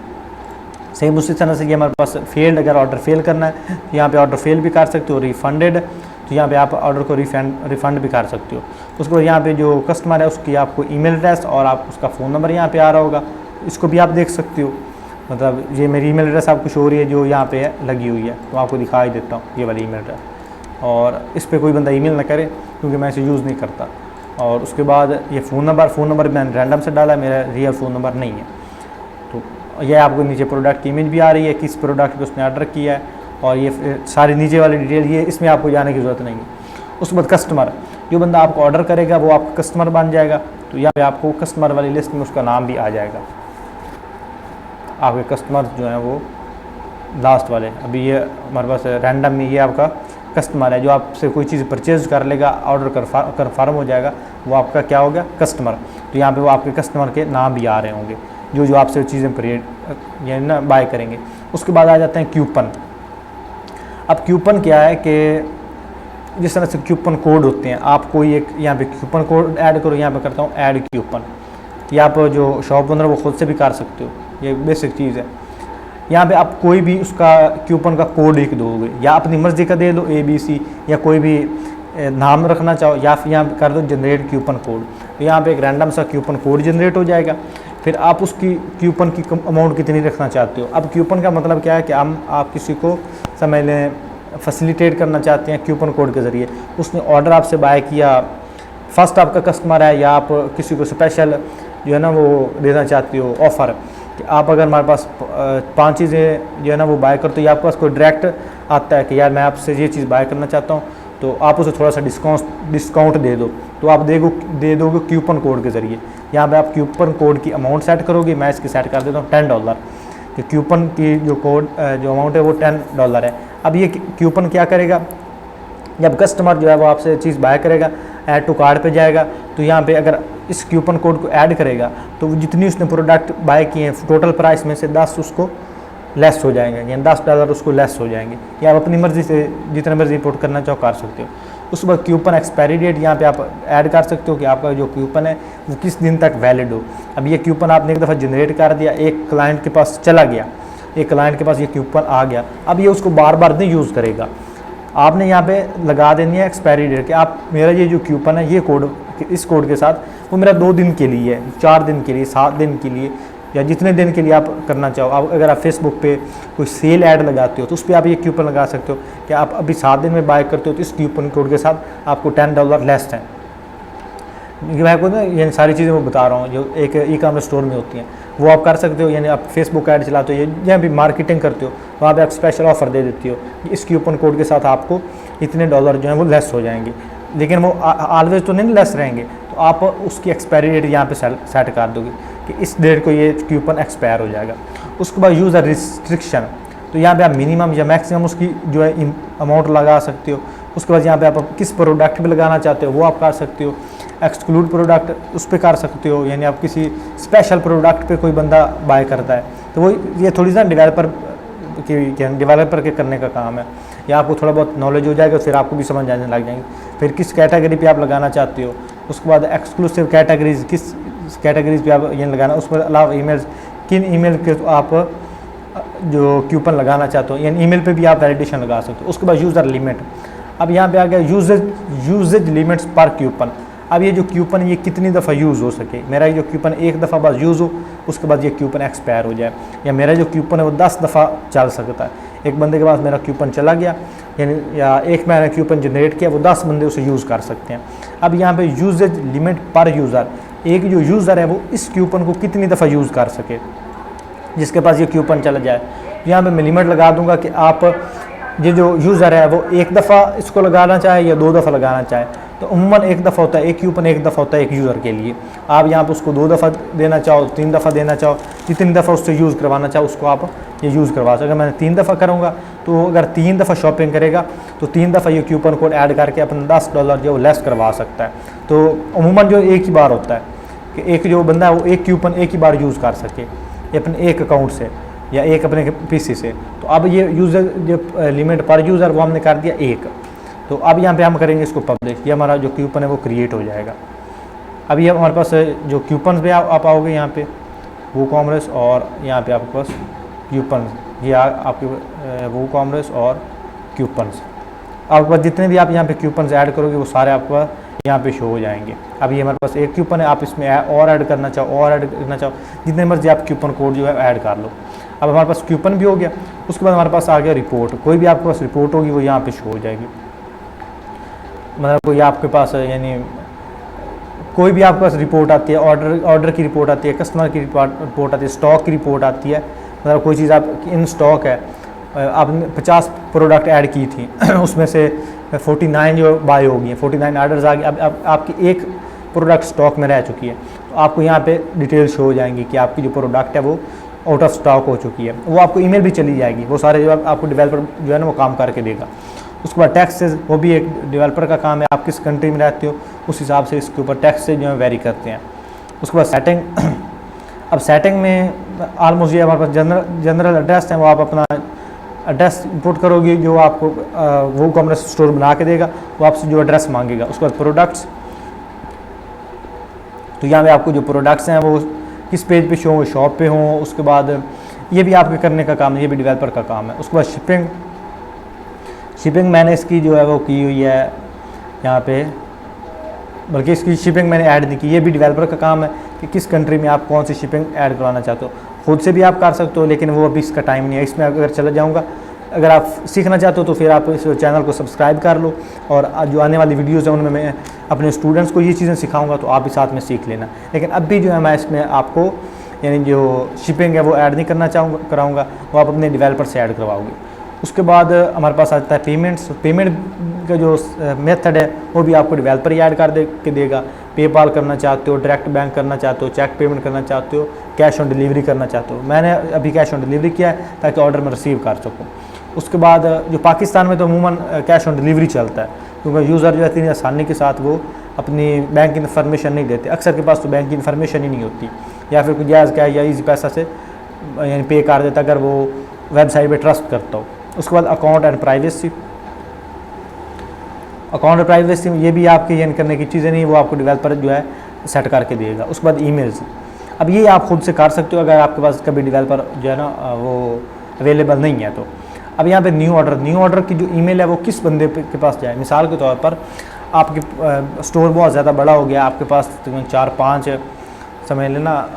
सेम उसी तरह से ये हमारे पास फेल्ड, अगर ऑर्डर फेल करना है तो यहाँ पे ऑर्डर फेल भी कर सकते हो, रिफंडेड तो यहाँ पे आप ऑर्डर को रिफंड भी कर सकते हो। उसके बाद यहाँ पे जो कस्टमर है उसकी आपको ईमेल एड्रेस और आप उसका फ़ोन नंबर यहाँ पे आ रहा होगा, इसको भी आप देख सकते हो। मतलब ये मेरी ईमेल एड्रेस आपको शो हो रही है जो यहाँ पे है लगी हुई है, तो आपको दिखाई देता हूँ ये वाली ईमेल एड्रेस। और इस पर कोई बंदा ईमेल ना करे क्योंकि मैं इसे यूज़ नहीं करता। और उसके बाद ये फ़ोन नंबर मैंने रैंडम से डाला, मेरा रियल फ़ोन नंबर नहीं है। तो ये आपको नीचे प्रोडक्ट की इमेज भी आ रही है, किस प्रोडक्ट पे उसने ऑर्डर किया है, और ये सारी नीचे वाली डिटेल, ये इसमें आपको जाने की ज़रूरत नहीं है। उसके बाद कस्टमर, जो बंदा आपको ऑर्डर करेगा वो आपका कस्टमर बन जाएगा, तो यहाँ पे आपको कस्टमर वाली लिस्ट में उसका नाम भी आ जाएगा। आपके कस्टमर जो हैं वो लास्ट वाले, अभी ये हमारे पास रैंडम में ये आपका कस्टमर है, जो आपसे कोई चीज़ परचेज कर लेगा, ऑर्डर कन्फर्म हो जाएगा, वो आपका क्या हो गया कस्टमर। तो यहाँ पे वो आपके कस्टमर के नाम भी आ रहे होंगे जो आपसे चीज़ें यानी ना बाय करेंगे। उसके बाद आ जाते हैं क्यूपन। अब क्यूपन क्या है कि जिस तरह से क्यूपन कोड होते हैं, आप कोई एक यहाँ पे क्यूपन कोड ऐड करो, यहाँ पे करता हूँ ऐड क्यूपन, या आप जो शॉप ओनर वो खुद से भी कर सकते हो, ये बेसिक चीज़ है। यहाँ पे आप कोई भी उसका क्यूपन का कोड लिख दोगे, या अपनी मर्ज़ी का दे दो ABC, या कोई भी नाम रखना चाहो, या फिर यहाँ कर दो जनरेट क्यूपन कोड, तो यहाँ पे एक रैंडम सा क्यूपन कोड जनरेट हो जाएगा। फिर आप उसकी क्यूपन की अमाउंट कितनी रखना चाहते हो। अब क्यूपन का मतलब क्या है कि आप किसी को समझ लें फैसिलिटेट करना चाहते हैं क्यूपन कोड के ज़रिए, उसने ऑर्डर आपसे बाय किया, फर्स्ट आपका कस्टमर है, या आप किसी को स्पेशल जो है ना वो देना चाहते हो ऑफ़र कि आप अगर हमारे पास 5 चीज़ें जो है ना वो बाय करते हो, या आपके पास कोई डायरेक्ट आता है कि यार मैं आपसे ये चीज़ बाय करना चाहता हूँ, तो आप उसे थोड़ा सा डिस्काउंट दे दो, तो आप दे दोगे क्यूपन कोड के ज़रिए। यहाँ पे आप क्यूपन कोड की अमाउंट सेट करोगे, मैं इसकी सेट कर देता हूँ $10 कि क्यूपन की जो अमाउंट है वो $10 है। अब ये क्यूपन क्या करेगा, जब कस्टमर जो है वो आपसे चीज़ बाय करेगा, ऐड टू कार्ट पे जाएगा, तो यहाँ पे अगर इस क्यूपन कोड को ऐड करेगा तो जितनी उसने प्रोडक्ट बाय किए हैं टोटल प्राइस में से 10 उसको लेस हो जाएंगे, यानी $10 उसको लेस हो जाएंगे, या आप अपनी मर्ज़ी से जितना मर्ज़ी रिपोर्ट करना चाहो कर सकते हो। उसके बाद क्यूपन एक्सपायरी डेट यहाँ पे आप ऐड कर सकते हो कि आपका जो क्यूपन है वो किस दिन तक वैलिड हो। अब ये क्यूपन आपने एक दफ़ा जनरेट कर दिया, एक क्लाइंट के पास चला गया, एक क्लाइंट के पास ये क्यूपन आ गया, अब ये उसको बार बार नहीं यूज़ करेगा। आपने यहाँ पे लगा देनी है एक्सपायरी डेट कि आप मेरा ये जो क्यूपन है ये कोड, इस कोड के साथ वो मेरा 2 दिन के लिए है, 4 दिन के लिए, 7 दिन के लिए, या जितने दिन के लिए आप करना चाहो। आप अगर आप फेसबुक पे कोई सेल ऐड लगाते हो तो उस पर आप ये क्यूपन लगा सकते हो कि आप अभी 7 दिन में बाय करते हो तो इस क्यूपन कोड के साथ आपको $10 लेस है। मैं आपको ना ये सारी चीज़ें मैं बता रहा हूँ जो एक ई-कॉमर्स स्टोर में होती हैं, वो आप कर सकते हो। यानी आप फेसबुक ऐड चलाते हो या भी मार्केटिंग करते हो, वहाँ पे आप स्पेशल ऑफ़र दे देती हो, इस क्यूपन कोड के साथ आपको इतने $, जो हैं वो लेस हो जाएंगे, लेकिन वो ऑलवेज तो नहीं लेस रहेंगे। तो आप उसकी एक्सपायरी डेट यहाँ पे सेट कर दोगे कि इस डेट को ये क्यूपन एक्सपायर हो जाएगा। उसके बाद यूज़र रिस्ट्रिक्शन, तो यहाँ पे आप मिनिमम या मैक्सिमम उसकी जो है अमाउंट लगा सकते हो। उसके बाद यहाँ पे आप किस प्रोडक्ट पे लगाना चाहते हो वो आप कर सकते हो। एक्सक्लूड प्रोडक्ट उस पर कर सकते हो, यानी आप किसी स्पेशल प्रोडक्ट पे कोई बंदा बाय करता है तो वो ये थोड़ी सा डेवलपर के करने का काम है, या आपको थोड़ा बहुत नॉलेज हो जाएगा फिर आपको भी समझ आने लग जाएंगे। फिर किस कैटेगरी पे आप लगाना चाहते हो, उसके बाद एक्सक्लूसिव कैटेगरीज, किस कैटेगरीज पे आप ये लगाना, उस पर अलावा ईमेल्स, किन ईमेल के आप जो क्यूपन लगाना चाहते हो, यानी ईमेल पे भी आप वैलिडेशन लगा सकते हो। उसके बाद यूज़र लिमिट, अब यहाँ पे आ गया यूजेज लिमिट्स पर क्यूपन। अब ये जो क्यूपन ये कितनी दफ़ा यूज़ हो सके, मेरा ये जो क्यूपन एक दफ़ा बस यूज़ हो उसके बाद ये क्यूपन एक्सपायर हो जाए, या मेरा जो क्यूपन है वो 10 दफ़ा चल सकता है। एक बंदे के पास मेरा क्यूपन चला गया, यानी या एक मैंने क्यूपन जनरेट किया, वो 10 बंदे उसे यूज़ कर सकते हैं। अब यहाँ पे यूजेज लिमिट पर यूज़र, एक जो यूज़र है वो इस क्यूपन को कितनी दफ़ा यूज़ कर सके जिसके पास ये क्यूपन चला जाए। यहाँ पे मैं लिमिट लगा दूंगा कि आप ये जो यूज़र है वो एक दफ़ा इसको लगाना चाहे या 2 दफ़ा लगाना चाहे, तो उम्मन एक दफ़ा होता है, एक कूपन एक दफ़ा होता है एक यूज़र के लिए। आप यहाँ पर उसको 2 दफ़ा देना चाहो, 3 दफ़ा देना चाहो, जितनी दफ़ा उससे यूज़ करवाना चाहो उसको आप ये यूज़ करवा सकते। अगर मैंने 3 दफ़ा करूँगा तो अगर 3 दफ़ा शॉपिंग करेगा तो 3 दफ़ा ये कूपन कोड ऐड करके अपना $10 जो लेस करवा सकता है। तो अमूमन जो एक ही बार होता है कि एक जो बंदा है वो एक कूपन एक ही बार यूज़ कर सके, ये अपने एक अकाउंट से या एक अपने पीसी से। तो अब ये यूज़र जो लिमिट पर यूज़र वो हमने कर दिया 1। तो अब यहाँ पे हम करेंगे इसको पब्लिश, ये हमारा जो कूपन है वो क्रिएट हो जाएगा। अब ये हमारे पास जो कूपन पे आप आओगे यहाँ पे वो कॉमर्स, और यहाँ पे आपके पास कूपन, ये आपके वो कॉमर्स और कूपन्स, आपके पास जितने भी आप यहाँ पे कूपन्स ऐड करोगे वो सारे आपके पास यहाँ पे शो हो जाएंगे। अब ये हमारे पास एक कूपन है, आप इसमें और ऐड करना चाहो जितने मर्जी आप कूपन कोड जो है ऐड कर लो। अब हमारे पास कूपन भी हो गया। उसके बाद हमारे पास आ गया रिपोर्ट, कोई भी आपके पास रिपोर्ट होगी वो यहाँ पे शो हो जाएगी। मतलब कोई आपके पास यानी कोई भी आपके पास रिपोर्ट आती है, ऑर्डर की रिपोर्ट आती है, कस्टमर की रिपोर्ट आती है, स्टॉक की रिपोर्ट आती है। मतलब कोई चीज़ आप इन स्टॉक है, आपने 50 प्रोडक्ट ऐड की थी उसमें से 49 जो बाय हो गई हैं, 49 आर्डर्स आ गए। अब आपकी एक प्रोडक्ट स्टॉक में रह चुकी है, तो आपको यहाँ पे डिटेल शो हो जाएंगी कि आपकी जो प्रोडक्ट है वो आउट ऑफ स्टॉक हो चुकी है। वो आपको ईमेल भी चली जाएगी, वो सारे जो आपको डेवलपर जो है ना वो काम करके देगा। उसके बाद टैक्सेस, वो भी एक डेवलपर का काम है, आप किस कंट्री में रहते हो उस हिसाब से इसके ऊपर टैक्सेस जो है वेरी करते हैं। उसके बाद सेटिंग, अब सेटिंग में ऑलमोस्ट ये हमारे पास जनरल एड्रेस है, वो आप अपना एड्रेस इनपुट करोगे जो आपको वो कॉमर्स स्टोर बना के देगा, वो आपसे जो एड्रेस मांगेगा। उसके बाद प्रोडक्ट्स, तो यहाँ पे आपको जो प्रोडक्ट्स हैं वो किस पेज पे शो हो, शॉप पे हों। उसके बाद ये भी आपके करने का काम है, ये भी डेवलपर का काम है। उसके बाद शिपिंग मैंने इसकी जो है वो की हुई है यहाँ पे, बल्कि इसकी शिपिंग मैंने ऐड नहीं की, ये भी डेवलपर का काम है कि किस कंट्री में आप कौन सी शिपिंग ऐड करवाना चाहते हो। खुद से भी आप कर सकते हो, लेकिन वो अभी इसका टाइम नहीं है। इसमें अगर चला जाऊँगा, अगर आप सीखना चाहते हो तो फिर आप इस चैनल को सब्सक्राइब कर लो, और जो आने वाली वीडियोज़ हैं उनमें मैं अपने स्टूडेंट्स को ये चीज़ें सिखाऊंगा, तो आप भी साथ में सीख लेना। लेकिन अब भी जो है मैं इसमें आपको यानी जो शिपिंग है वो ऐड नहीं कराऊँगा, वो आप अपने डेवलपर से ऐड करवाओगे। उसके बाद हमारे पास आता है पेमेंट्स। पेमेंट का जो मेथड है वो भी आपको डेवलपर ही ऐड कर के देगा। पेपाल करना चाहते हो, डायरेक्ट बैंक करना चाहते हो, चेक पेमेंट करना चाहते हो, कैश ऑन डिलीवरी करना चाहते हो। मैंने अभी कैश ऑन डिलीवरी किया है ताकि ऑर्डर मैं रिसीव कर सकूँ। उसके बाद जो पाकिस्तान में तो अमूमन कैश ऑन डिलीवरी चलता है, क्योंकि यूज़र जो है इतनी आसानी के साथ वो अपनी बैंक इन्फॉर्मेशन नहीं देते। अक्सर के पास तो बैंक की इन्फॉर्मेशन ही नहीं होती, या फिर कोई जायज़ क्या है या ईजी पैसा से यानी पे कर देता अगर वो वेबसाइट पे ट्रस्ट करता हो। उसके बाद अकाउंट एंड प्राइवेसी, अकाउंट और प्राइवेसी ये भी आपके यानी करने की चीज़ें नहीं, वो आपको डेवलपर जो है सेट करके देगा। उसके बाद ईमेल्स, अब ये आप खुद से कर सकते हो अगर आपके पास कभी डेवलपर जो है ना वो अवेलेबल नहीं है तो। अब यहाँ पे न्यू ऑर्डर की जो ईमेल है वो किस बंदे के पास जाए। मिसाल के तौर पर आपके स्टोर बहुत ज़्यादा बड़ा हो गया, आपके पास 4-5 समझ लेना,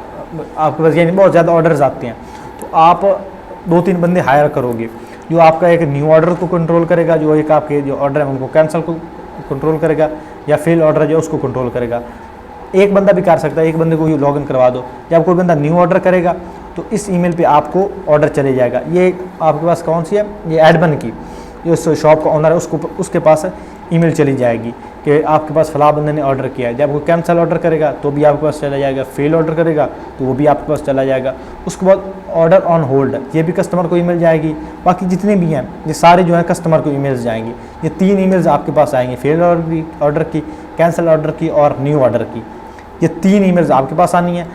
आपके पास यानी बहुत ज़्यादा ऑर्डर्स आते हैं, तो आप 2-3 बंदे हायर करोगे जो आपका एक न्यू ऑर्डर को कंट्रोल करेगा, जो एक आपके जो ऑर्डर है उनको कैंसिल को कंट्रोल करेगा, या फेल ऑर्डर जो उसको कंट्रोल करेगा। एक बंदा भी कर सकता है, एक बंदे को लॉग इन करवा दो। जब कोई बंदा न्यू ऑर्डर करेगा तो इस ईमेल पे आपको ऑर्डर चले जाएगा। ये आपके पास कौन सी है, ये एडमिन की, जो शॉप का ओनर है उसके पास ईमेल चली जाएगी कि आपके पास फलां बंदे ने ऑर्डर किया है। जब वो कैंसिल ऑर्डर करेगा तो भी आपके पास चला जाएगा, फेल ऑर्डर करेगा तो वो भी आपके पास चला जाएगा। उसके बाद ऑर्डर ऑन होल्ड, ये भी कस्टमर को ईमेल जाएगी। बाकी जितने भी हैं ये सारे जो है कस्टमर को ईमेल्स जाएंगी। ये 3 ईमेल्स आपके पास आएंगी, फेल ऑर्डर की, कैंसिल ऑर्डर की और न्यू ऑर्डर की। ये 3 ईमेल्स आपके पास आनी है,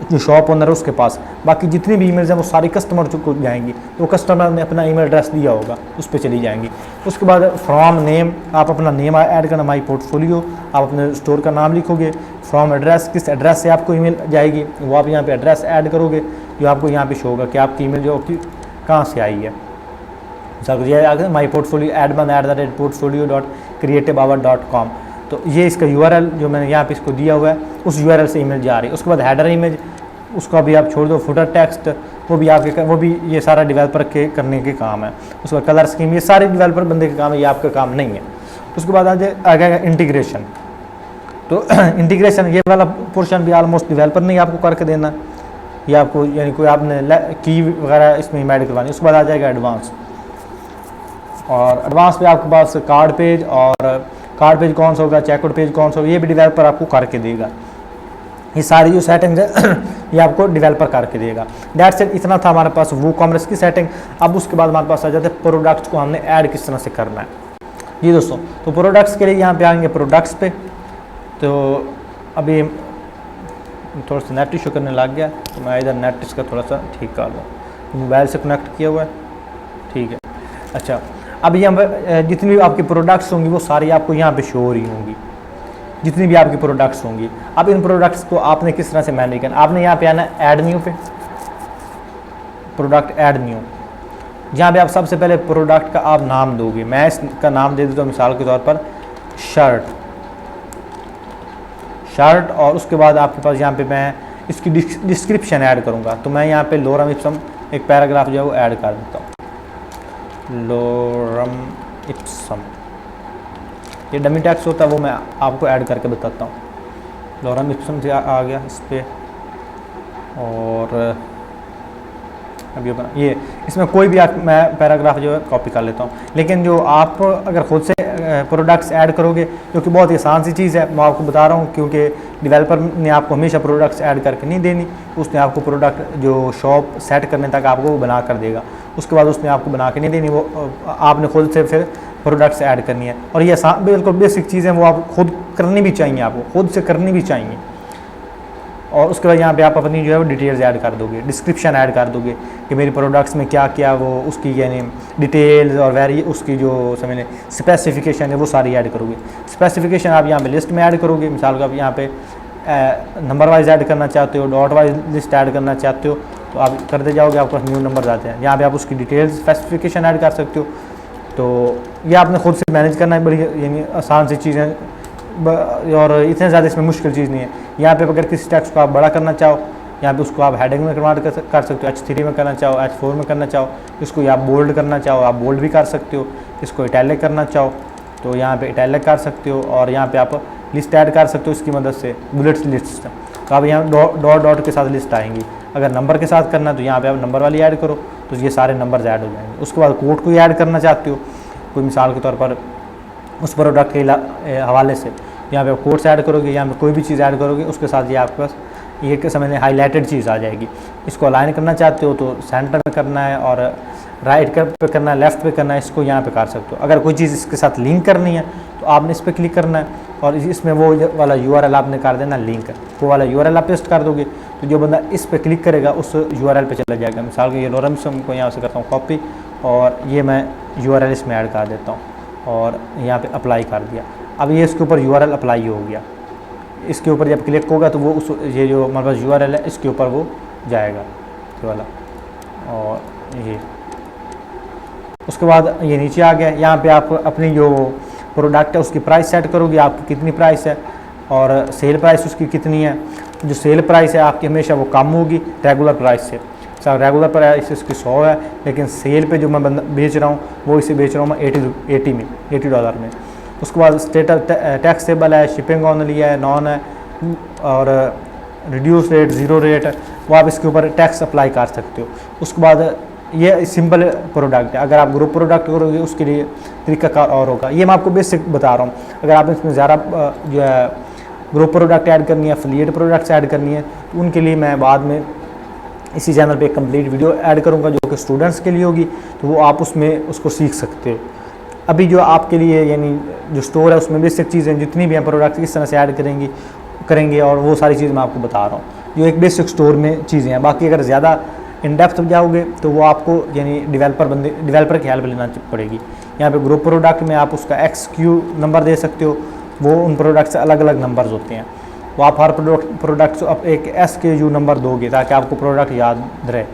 जो शॉप ओनर है उसके पास। बाकी जितनी भी ईमेल्स हैं वो सारी कस्टमर को जाएंगी, तो कस्टमर ने अपना ईमेल एड्रेस दिया होगा उस पर चली जाएंगी। उसके बाद फ्रॉम नेम, आप अपना नेम ऐड करना, माई पोर्टफोलियो, आप अपने स्टोर का नाम लिखोगे। फ्रॉम एड्रेस, किस एड्रेस से आपको ईमेल जाएगी वो आप यहाँ पे एड्रेस ऐड करोगे, जो आपको यहाँ पे शो होगा कि आपकी ईमेल जो कहाँ से आई है। सर ये आ गया माई पोर्टफोलियो admin@portfolio.creativehour.com। तो ये इसका URL जो मैंने यहाँ पे इसको दिया हुआ है, उस URL से ईमेल जा रही है। उसके बाद हेडर इमेज, उसका भी आप छोड़ दो। फुटर टेक्स्ट, वो भी ये सारा डेवलपर के करने के काम है। उसके बाद कलर स्कीम, ये सारे डेवलपर बंदे के काम है, ये आपका काम नहीं है। उसके बाद आ गया इंटीग्रेशन। तो इंटीग्रेशन ये वाला पोर्शन भी ऑलमोस्ट डेवलपर नहीं आपको करके देना, ये आपको यानी कोई आपने की वगैरह इसमें ऐड करवानी। उसके बाद आ जाएगा एडवांस, और एडवांस पे आपके पास कार्ड पेज और कार्ड पेज कौन सा होगा, चेकआउट पेज कौन सा होगा, ये भी डेवलपर आपको करके देगा। ये सारी जो सेटिंग्स है ये आपको डेवलपर करके देगा। दैट्स इट, इतना था हमारे पास वो कॉमर्स की सेटिंग। अब उसके बाद हमारे पास आ जाते हैं प्रोडक्ट्स को हमने ऐड किस तरह से करना है। जी दोस्तों, तो प्रोडक्ट्स के लिए यहाँ पे आएंगे प्रोडक्ट्स पे। तो अभी थोड़ा सा नेट इशू करने लग गया, तो मैं इधर नेट इसका थोड़ा सा ठीक कर लूँ। मोबाइल से कनेक्ट किया हुआ है, ठीक है। अच्छा, अब यहाँ पर जितनी भी आपकी प्रोडक्ट्स होंगी वो सारी आपको यहाँ पे शो हो रही होंगी, जितनी भी आपकी प्रोडक्ट्स होंगी। अब इन प्रोडक्ट्स को आपने किस तरह से मैनेज करना, आपने यहाँ पे आना ऐड न्यू पे, प्रोडक्ट ऐड न्यू। जहाँ पे आप सबसे पहले प्रोडक्ट का आप नाम दोगे। मैं इसका नाम दे देता हूँ मिसाल के तौर पर शर्ट, और उसके बाद आपके पास यहाँ पे मैं इसकी डिस्क्रिप्शन ऐड करूँगा। तो मैं यहाँ पे लोरम इप्सम एक पैराग्राफ जो है वो ऐड कर देता हूँ। लोरम इप्सम, ये डमी टैक्स होता है, वो मैं आपको ऐड करके बताता हूँ। लोरम इप्सम से आ गया इस पर, और अभी ये इसमें कोई भी मैं पैराग्राफ जो है कॉपी कर लेता हूँ। लेकिन जो आप अगर खुद से प्रोडक्ट्स ऐड करोगे, जो कि बहुत ही आसान सी चीज़ है, मैं आपको बता रहा हूँ, क्योंकि डेवलपर ने आपको हमेशा प्रोडक्ट्स ऐड करके नहीं देनी। उसने आपको प्रोडक्ट जो शॉप सेट करने तक आपको वो बना कर देगा, उसके बाद उसने आपको बना के नहीं देनी, वो आपने खुद से फिर प्रोडक्ट्स ऐड करनी है। और ये बिल्कुल बेसिक चीज़ें, वो आप खुद करनी भी चाहिए, आपको खुद से करनी भी चाहिए। और उसके बाद यहाँ पे आप अपनी जो है वो डिटेल्स ऐड कर दोगे, डिस्क्रिप्शन ऐड कर दोगे कि मेरी प्रोडक्ट्स में क्या क्या वो उसकी यानी डिटेल्स और उसकी जो समझ स्पेसिफिकेशन है वो सारी ऐड करोगे। स्पेसिफिकेशन आप यहाँ पे लिस्ट में ऐड करोगे। मिसाल को आप यहाँ पे नंबर वाइज ऐड करना चाहते हो, डॉट वाइज लिस्ट ऐड करना चाहते हो, तो आप करते जाओगे, आपके पास न्यू नंबर आते हैं। यहाँ पर आप उसकी डिटेल्स स्पेसिफिकेशन ऐड कर सकते हो। तो ये आपने खुद से मैनेज करना है, बड़ी यानी आसान सी चीज़ें, और इतने ज़्यादा इसमें मुश्किल चीज़ नहीं है। यहाँ पे अगर किसी टेक्स्ट को आप बड़ा करना चाहो, यहाँ पे उसको आप हेडिंग में कन्वर्ट कर सकते हो, H3 में करना चाहो, H4 में करना चाहो, इसको आप बोल्ड करना चाहो आप बोल्ड भी कर सकते हो, इसको इटैलिक करना चाहो तो यहाँ पे इटैलिक कर सकते हो। और यहाँ पे आप लिस्ट ऐड कर सकते हो इसकी मदद से, बुलेट्स लिस्ट। तो आप यहाँ डॉट डॉट के साथ लिस्ट आएंगी। अगर नंबर के साथ करना है तो यहाँ पर आप नंबर वाली ऐड करो, तो ये सारे नंबर्स ऐड हो जाएंगे। उसके बाद कोड को ऐड करना चाहते हो, कोई मिसाल के तौर पर उस प्रोडक्ट के हवाले से, यहाँ पे आप कोड्स ऐड करोगे, यहाँ पे कोई भी चीज़ ऐड करोगे, उसके साथ ये आपके पास ये समझ हाईलाइटेड चीज़ आ जाएगी। इसको अलाइन करना चाहते हो तो सेंटर में करना है, और राइट पे करना है, लेफ़्ट पे करना है, इसको यहाँ पे कर सकते हो। अगर कोई चीज़ इसके साथ लिंक करनी है तो आपने इस पर क्लिक करना है, और इसमें वो वाला URL आपने कर देना लिंक, वो वाला URL आप पेस्ट कर दोगे, तो जो बंदा इस पर क्लिक करेगा उस URL पे चला जाएगा। मिसाल के ये लोरम इप्सम को यहाँ से करता हूँ कॉपी, और ये मैं URL इसमें ऐड कर देता हूँ, और यहाँ पे अप्लाई कर दिया। अब ये इसके ऊपर URL अप्लाई हो गया। इसके ऊपर जब क्लिक होगा तो वो उस ये जो हमारे पास URL है इसके ऊपर वो जाएगा, ये वाला। और ये उसके बाद ये नीचे आ गया। यहाँ पे आप अपनी जो प्रोडक्ट है उसकी प्राइस सेट करोगे, आपकी कितनी प्राइस है, और सेल प्राइस उसकी कितनी है। जो सेल प्राइस है आपकी हमेशा वो कम होगी रेगुलर प्राइस से। रेगुलर प्राइस इसकी 100 है, लेकिन सेल पे जो मैं बेच रहा हूँ वो इसे बेच रहा हूँ मैं $80 में। उसके बाद स्टेटस टैक्सेबल है, शिपिंग ऑनली है, नॉन है, और रिड्यूस रेट, 0 रेट है, वो आप इसके ऊपर टैक्स अप्लाई कर सकते हो। उसके बाद ये सिंपल प्रोडक्ट है। अगर आप ग्रुप प्रोडक्ट करोगे उसके लिए तरीका और होगा। ये मैं आपको बेसिक बता रहा हूँ। अगर आप इसमें ज़्यादा जो है ग्रुप प्रोडक्ट ऐड करनी है, एफिलिएट प्रोडक्ट्स ऐड करनी है, तो उनके लिए मैं बाद में इसी चैनल पे एक कंप्लीट वीडियो ऐड करूँगा जो कि स्टूडेंट्स के लिए होगी, तो वो आप उसमें उसको सीख सकते हो। अभी जो आपके लिए यानी जो स्टोर है उसमें बेसिक चीज़ें जितनी भी हैं प्रोडक्ट किस तरह से ऐड करेंगे और वो सारी चीज़ मैं आपको बता रहा हूँ जो एक बेसिक स्टोर में चीज़ें हैं। बाकी अगर ज़्यादा इन डेप्थ जाओगे तो वो आपको यानी डेवलपर की हेल्प लेना पड़ेगी। यहाँ पे ग्रुप प्रोडक्ट में आप उसका XQ नंबर दे सकते हो, वो उन प्रोडक्ट से अलग अलग नंबर्स होते हैं। वो आप हर प्रोडक्ट आप एक SKU नंबर दोगे ताकि आपको प्रोडक्ट याद रहे।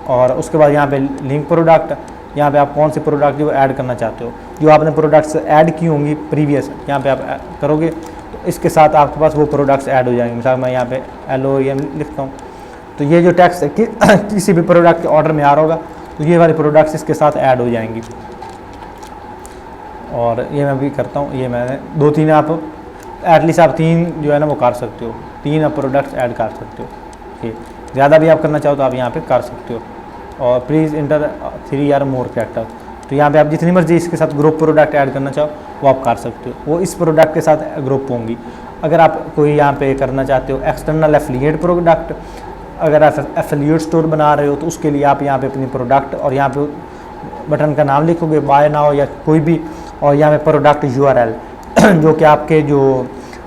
और उसके बाद यहाँ पे लिंक प्रोडक्ट, यहाँ पे आप कौन से प्रोडक्ट जो ऐड करना चाहते हो, जो आपने प्रोडक्ट्स ऐड की होंगी प्रीवियस, यहाँ पे आप करोगे तो इसके साथ आपके पास वो प्रोडक्ट्स ऐड हो जाएंगे। मिसाल मैं यहाँ पे LOEM लिखता हूँ, तो ये जो टैक्स है कि किसी भी प्रोडक्ट के ऑर्डर में आ रहा होगा तो ये वाले प्रोडक्ट्स इसके साथ ऐड हो जाएंगी। और ये मैं भी करता हूँ, ये मैंने 2-3 आप एटलीस्ट आप 3 जो है ना वो कर सकते हो, 3 आप प्रोडक्ट्स ऐड कर सकते हो। ठीक, ज़्यादा भी आप करना चाहो तो आप यहाँ पे कर सकते हो। और प्लीज़ इंटर 3 या मोर कैरेक्टर, तो यहाँ पे आप जितनी मर्जी इसके साथ ग्रुप प्रोडक्ट ऐड करना चाहो वो आप कर सकते हो, वो इस प्रोडक्ट के साथ ग्रुप होंगी। अगर आप कोई यहाँ पे करना चाहते हो एक्सटर्नल एफिलिएट प्रोडक्ट, अगर आप एफिलिएट स्टोर बना रहे हो तो उसके लिए आप यहाँ पे अपनी प्रोडक्ट और यहाँ पे बटन का नाम लिखोगे बाय नाउ या कोई भी, और यहाँ पे प्रोडक्ट URL जो कि आपके जो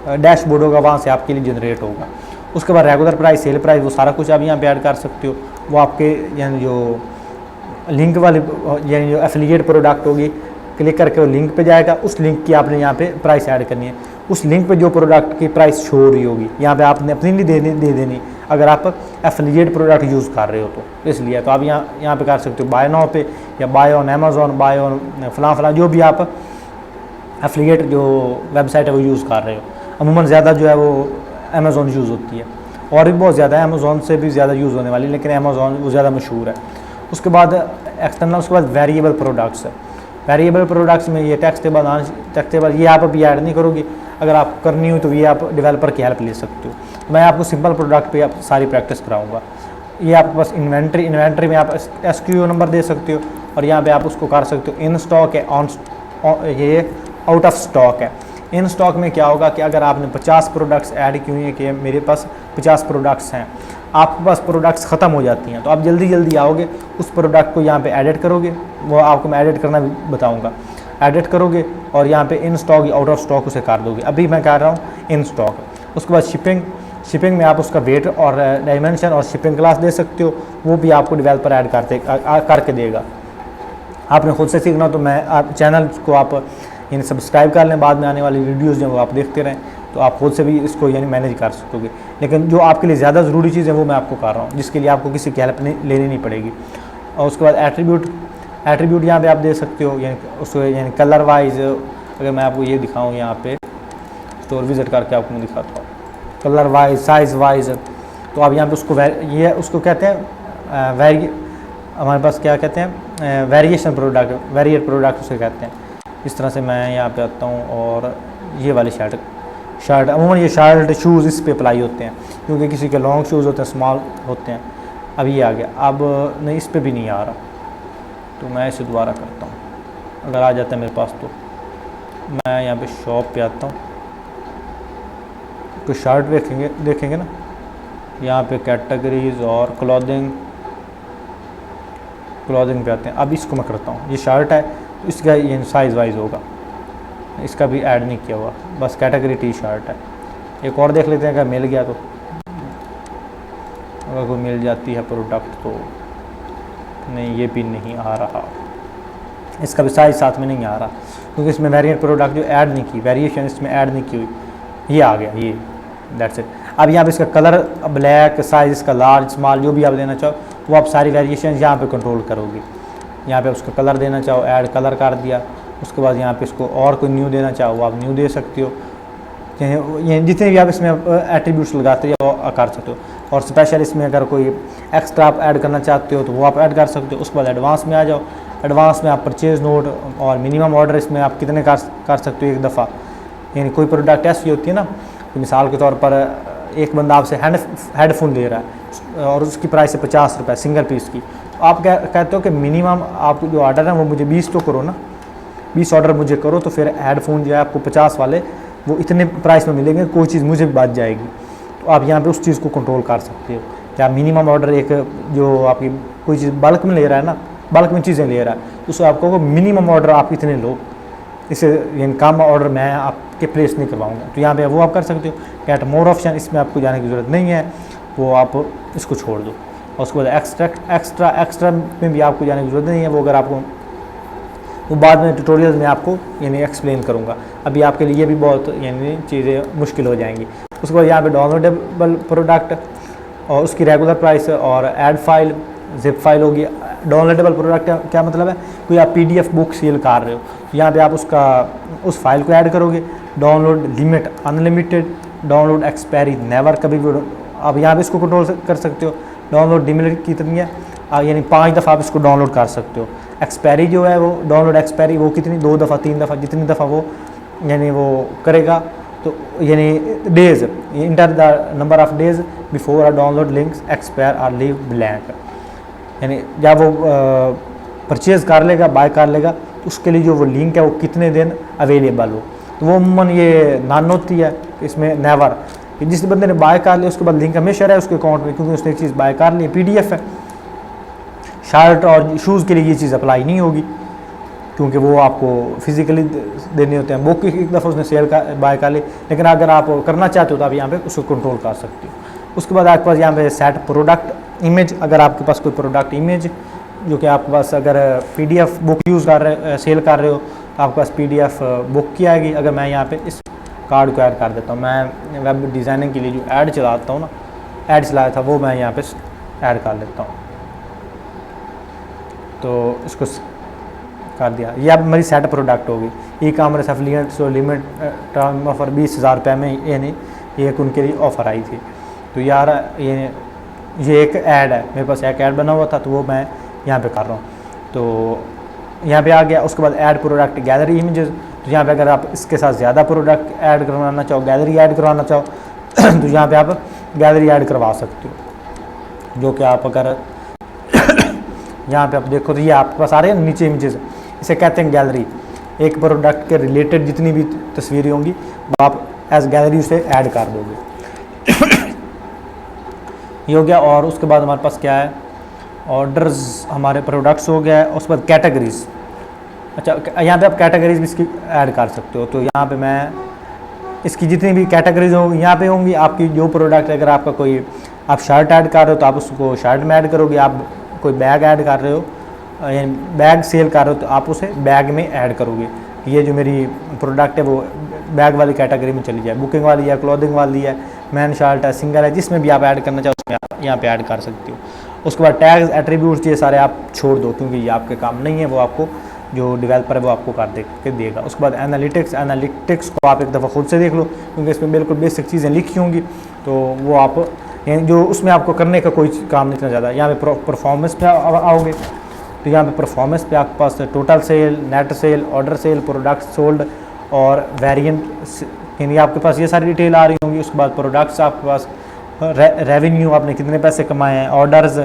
डैशबोर्ड होगा वहाँ से आपके लिए जनरेट होगा। उसके बाद रेगुलर प्राइस, सेल प्राइस, वो सारा कुछ आप यहाँ पे ऐड कर सकते हो। वो आपके यानी जो लिंक वाली यानी जो एफिलिएट प्रोडक्ट होगी, क्लिक करके वो लिंक पे जाएगा, उस लिंक की आपने यहाँ पे प्राइस ऐड करनी है। उस लिंक पे जो प्रोडक्ट की प्राइस शो हो रही होगी यहाँ पे आपने अपनी लिए दे देनी अगर आप एफिलिएट प्रोडक्ट यूज़ कर रहे हो तो, इसलिए तो आप यहाँ पे कर सकते हो बाय नाउ पे या buy on Amazon, buy on फलां जो भी आप एफिलिएट जो वेबसाइट है वो यूज़ कर रहे हो। अमूमन ज़्यादा जो है वो अमेज़ॉन यूज़ होती है, और भी बहुत ज़्यादा है, अमेज़ॉन से भी ज़्यादा यूज़ होने वाली, लेकिन अमेज़ॉन वो ज़्यादा मशहूर है। उसके बाद एक्सटर्नल, उसके बाद वेरिएबल प्रोडक्ट्स है। वेरिएबल प्रोडक्ट्स में ये टेक्सटेबल ये आप अभी ऐड नहीं करोगे, अगर आप करनी हो तो ये आप डेवलपर की हेल्प ले सकते हो। तो मैं आपको सिंपल प्रोडक्ट पे आप सारी प्रैक्टिस कराऊंगा। ये आपके पास इन्वेंट्री में आप SKU नंबर दे सकते हो, और यहाँ पे आप उसको कर सकते हो इन स्टॉक है, ये आउट ऑफ स्टॉक है। इन स्टॉक में क्या होगा कि अगर आपने 50 प्रोडक्ट्स ऐड की हुई हैं कि मेरे पास 50 प्रोडक्ट्स हैं, आपके पास प्रोडक्ट्स ख़त्म हो जाती हैं, तो आप जल्दी आओगे उस प्रोडक्ट को यहाँ पे एडिट करोगे, वो आपको मैं एडिट करना भी बताऊँगा। एडिट करोगे और यहाँ पे इन स्टॉक या आउट ऑफ स्टॉक उसे कर दोगे। अभी मैं कह रहा हूँ इन स्टॉक। उसके बाद शिपिंग में आप उसका वेट और डायमेंशन और शिपिंग क्लास दे सकते हो, वो भी आपको डेवलपर ऐड करके देगा। आपने खुद से सीखना तो मैं आप चैनल को आप यानी सब्सक्राइब कर लें, बाद में आने वाली वीडियोज़ जो वो आप देखते रहें, तो आप खुद से भी इसको यानी मैनेज कर सकोगे। लेकिन जो आपके लिए ज़्यादा ज़रूरी चीज़ है वो मैं आपको कर रहा हूँ, जिसके लिए आपको किसी की हेल्प लेनी नहीं पड़ेगी। और उसके बाद एट्रीब्यूट यहाँ पे आप दे सकते हो, यानी उसको यानी कलर वाइज। अगर मैं आपको ये दिखाऊँ यहाँ पे स्टोर विजिट करके आपको मैं दिखाता हूँ कलर वाइज, साइज़ वाइज, तो आप यहाँ पे उसको ये उसको कहते हैं हमारे पास क्या कहते हैं वेरिएशन प्रोडक्ट, वेरिएट प्रोडक्ट उसे कहते हैं। इस तरह से मैं यहाँ पे आता हूँ, और ये वाली शर्ट अमूमन ये शर्ट शूज़ इस पे अप्लाई होते हैं, क्योंकि किसी के लॉन्ग शूज़ होते हैं, स्मॉल होते हैं। अब ये आ गया, अब नहीं इस पे भी नहीं आ रहा, तो मैं इसे दोबारा करता हूँ। अगर आ जाता है मेरे पास तो मैं यहाँ पे शॉप पे आता हूँ, तो शर्ट देखेंगे ना, यहाँ पे कैटेगरीज और क्लॉथिंग पे आते हैं। अब इसको मैं करता हूँ, ये शर्ट है, इसका ये साइज़ वाइज होगा, इसका भी ऐड नहीं किया हुआ, बस कैटेगरी T-शर्ट है। एक और देख लेते हैं अगर मिल गया तो, अगर कोई मिल जाती है प्रोडक्ट तो। नहीं, ये भी नहीं आ रहा, इसका भी साइज़ साथ में नहीं आ रहा, क्योंकि इसमें वेरिएंट प्रोडक्ट जो ऐड नहीं की, वेरिएशन इसमें ऐड नहीं की हुई, ये आ गया, ये दैट्स इट। अब यहाँ पे इसका कलर ब्लैक, साइज़ इसका लार्ज स्मॉल जो भी आप देना चाहो वो आप सारी वेरिएशन यहाँ पे कंट्रोल करोगे। यहाँ पे उसका कलर देना चाहो ऐड कलर कर दिया। उसके बाद यहाँ पे इसको और कोई न्यू देना चाहो वो आप न्यू दे सकते हो। ये जितने भी आप इसमें एट्रीब्यूट्स लगाते हो वो कर सकते हो। और स्पेशल इसमें अगर कोई एक्स्ट्रा आप ऐड करना चाहते हो तो वो आप ऐड कर सकते हो। उसके बाद एडवांस में आ जाओ। एडवांस में आप परचेज़ नोट और मिनिमम ऑर्डर इसमें आप कितने कर सकते हो एक दफ़ा। यानी कोई प्रोडक्ट ऐसी होती है ना, मिसाल के तौर पर एक बंदा आपसे हेडफोन ले रहा है और उसकी प्राइस है 50 रुपये सिंगल पीस की, तो आप क्या कहते हो कि मिनिमम आप जो ऑर्डर है वो मुझे 20 तो करो ना, 20 ऑर्डर मुझे करो, तो फिर हेडफोन जो है आपको 50 वाले वो इतने प्राइस में मिलेंगे, कोई चीज़ मुझे भी बच जाएगी। तो आप यहाँ पे उस चीज़ को कंट्रोल कर सकते हो। या मिनिमम ऑर्डर एक जो आपकी कोई चीज़ बल्क में ले रहा है ना, बल्क में चीज़ें ले रहा है, तो उसको आपको मिनिमम ऑर्डर आप इतने लो, इसे यानी कम ऑर्डर मैं आपके प्लेस नहीं करवाऊँगा। तो यहाँ पे वो आप कर सकते हो। गेट मोर ऑप्शन, इसमें आपको जाने की ज़रूरत नहीं है, वो आप इसको छोड़ दो। और उसके बाद एक्स्ट्रा में भी आपको जाने की ज़रूरत नहीं है, वो अगर आपको वो बाद में ट्यूटोरियल में आपको यानी एक्सप्लेन करूँगा। अभी आपके लिए भी बहुत यानी चीज़ें मुश्किल हो जाएंगी। उसके बाद यहाँ पे डाउनलोडेबल प्रोडक्ट और उसकी रेगुलर प्राइस और ऐड फाइल जिप फाइल होगी। डाउनलोडेबल प्रोडक्ट क्या मतलब है, कोई आप PDF बुक सेल कर रहे हो तो यहाँ पे आप उस फाइल को ऐड करोगे। Download limit unlimited, download expiry never, कभी भी आप यहाँ पे इसको कंट्रोल कर सकते हो। डाउनलोड लिमिट कितनी है, यानी 5 दफ़ा आप इसको डाउनलोड कर सकते हो। एक्सपायरी जो है वो डाउनलोड एक्सपायरी वो कितनी, 2 दफ़ा 3 दफ़ा जितनी दफ़ा वो यानी वो करेगा। तो यानी days, enter the number of days before or download links expire or leave blank, यानी जब वो परचेज़ कर लेगा, बाय कर लेगा, तो उसके लिए जो वो लिंक है वो कितने दिन अवेलेबल हो। तो वो अमूमन ये नान होती है इसमें नेवर, कि जिस बंदे ने बाय कर लिया उसके बाद लिंक हमेशा रहे उसके अकाउंट में, क्योंकि उसने एक चीज़ बाय कर ली, PDF है। शर्ट और शूज़ के लिए ये चीज़ अप्लाई नहीं होगी, क्योंकि वो आपको फिजिकली देने होते हैं। बुक एक दफ़ा उसने सेल का बाय कर ली, लेकिन अगर आप करना चाहते हो तो आप यहाँ पे उसको कंट्रोल कर सकते हो। उसके बाद आपके पास यहाँ पे सेट प्रोडक्ट इमेज, अगर आपके पास कोई प्रोडक्ट इमेज जो कि आपके पास अगर PDF बुक यूज़ कर रहे सेल कर रहे हो तो आपके पास PDF बुक की आएगी। अगर मैं यहाँ पे इस कार्ड को ऐड कर देता हूँ, मैं वेब डिज़ाइनिंग के लिए जो ऐड चलाता हूँ ना, ऐड चलाया था वो मैं यहाँ पे ऐड कर लेता हूँ, तो इसको कर दिया। ये अब मेरी सेट प्रोडक्ट होगी। E-commerce affiliate so limit term offer 20,000 रुपये में, ये नहीं, ये एक उनके लिए ऑफ़र आई थी। तो यार ये एक ऐड है, मेरे पास एक ऐड बना हुआ था, तो वो मैं यहाँ पे कर रहा हूँ। तो यहाँ पे आ गया। उसके बाद ऐड प्रोडक्ट गैलरी इमेजेस, तो यहाँ पे अगर आप इसके साथ ज़्यादा प्रोडक्ट ऐड करवाना चाहो, गैलरी ऐड करवाना चाहो तो यहाँ पे आप गैलरी ऐड करवा सकते हो, जो कि आप अगर यहाँ पे आप देखो तो ये आपके पास आ रहे हैं नीचे इमेजेस, इसे कहते हैं गैलरी। एक प्रोडक्ट के रिलेटेड जितनी भी तस्वीरें होंगी वो आप एज गैलरी उसे ऐड कर दोगे। ये हो गया। और उसके बाद हमारे पास क्या है, ऑर्डर्स, हमारे प्रोडक्ट्स हो गया है। उसके बाद कैटेगरीज, अच्छा यहाँ पे आप कैटेगरीज भी इसकी ऐड कर सकते हो। तो यहाँ पे मैं इसकी जितनी भी कैटेगरीज होंगी यहाँ पे होंगी। आपकी जो प्रोडक्ट, अगर आपका कोई आप शर्ट ऐड कर रहे हो तो आप उसको शर्ट में ऐड करोगे, आप कोई बैग ऐड कर रहे हो यानी बैग सेल कर रहे हो तो आप उसे बैग में ऐड करोगे। ये जो मेरी प्रोडक्ट है वो बैग वाली कैटेगरी में चली जाए। बुकिंग वाली है, क्लोथिंग वाली है, मैन शर्ट है, सिंगल है, जिसमें भी आप ऐड करना चाहो उसमें आप यहाँ पे ऐड कर सकते हो। उसके बाद टैग्स, एट्रीब्यूट्स, ये सारे आप छोड़ दो क्योंकि ये आपके काम नहीं है, वो आपको जो डेवलपर है वो आपको कर के देगा। उसके बाद एनालिटिक्स को आप एक दफ़ा खुद से देख लो, क्योंकि इसमें बिल्कुल बेसिक चीज़ें लिखी होंगी, तो वो आप यानी जो उसमें आपको करने का कोई काम नहीं इतना ज़्यादा। यहाँ पे परफॉर्मेंस पे आओगे तो यहाँ पे परफॉर्मेंस पे आपके पास total sale, net sale, order sale, product sold और वेरिएंट, यानी आपके पास ये सारी डिटेल आ रही होंगी। उसके बाद प्रोडक्ट्स आपके पास, रेवेन्यू आपने कितने पैसे कमाए हैं, ऑर्डर्स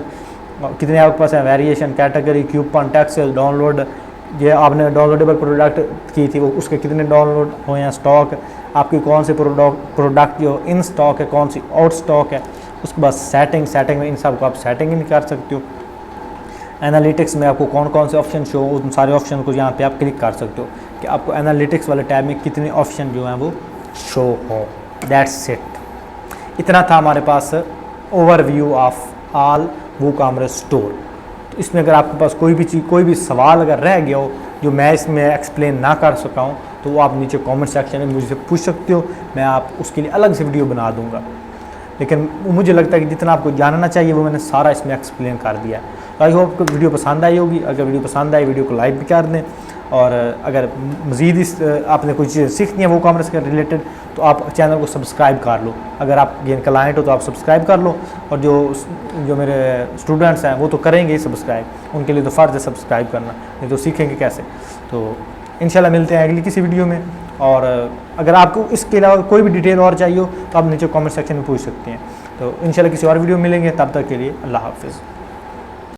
कितने आपके पास हैं, variation, category, coupon, tax, download, ये आपने डाउनलोडेबल प्रोडक्ट की थी वो उसके कितने डाउनलोड हुए हैं, स्टॉक आपकी कौन से प्रोडक्ट जो इन स्टॉक है, कौन सी आउट स्टॉक है। उसके बाद सेटिंग में इन सब को आप सेटिंग भी कर सकते हो। एनालिटिक्स में आपको कौन कौन से ऑप्शन शो, उन सारे ऑप्शन को यहाँ पे आप क्लिक कर सकते हो कि आपको एनालिटिक्स वाले टैब में कितने ऑप्शन जो हैं वो शो हो। That's it. इतना था हमारे पास overview of all WooCommerce store. तो इसमें अगर आपके पास कोई भी चीज़, कोई भी सवाल अगर रह गया हो जो मैं इसमें एक्सप्लेन ना कर सका हूँ तो वो आप नीचे कमेंट सेक्शन में मुझसे पूछ सकते हो, मैं आप उसके लिए अलग से वीडियो बना दूँगा। लेकिन मुझे लगता है कि जितना आपको जानना चाहिए वो मैंने सारा इसमें एक्सप्लेन कर दिया है। आई होप आपको वीडियो पसंद आई होगी। अगर वीडियो पसंद आई वीडियो को लाइक भी कर दें, और अगर मज़ीद इस आपने कोई चीज़ सीखनी है वो कॉमर्स के रिलेटेड तो आप चैनल को सब्सक्राइब कर लो। अगर आप गेन क्लाइंट हो तो आप सब्सक्राइब कर लो, और जो मेरे स्टूडेंट्स हैं वो तो करेंगे ही सब्सक्राइब, उनके लिए तो फ़र्ज़ है सब्सक्राइब करना, नहीं तो सीखेंगे कैसे। तो इंशाल्लाह मिलते हैं अगली किसी वीडियो में। और अगर आपको इसके अलावा कोई भी डिटेल और चाहिए हो तो आप नीचे कमेंट सेक्शन में पूछ सकते हैं। तो इंशाल्लाह किसी और वीडियो में मिलेंगे, तब तक के लिए अल्लाह हाफ़िज़।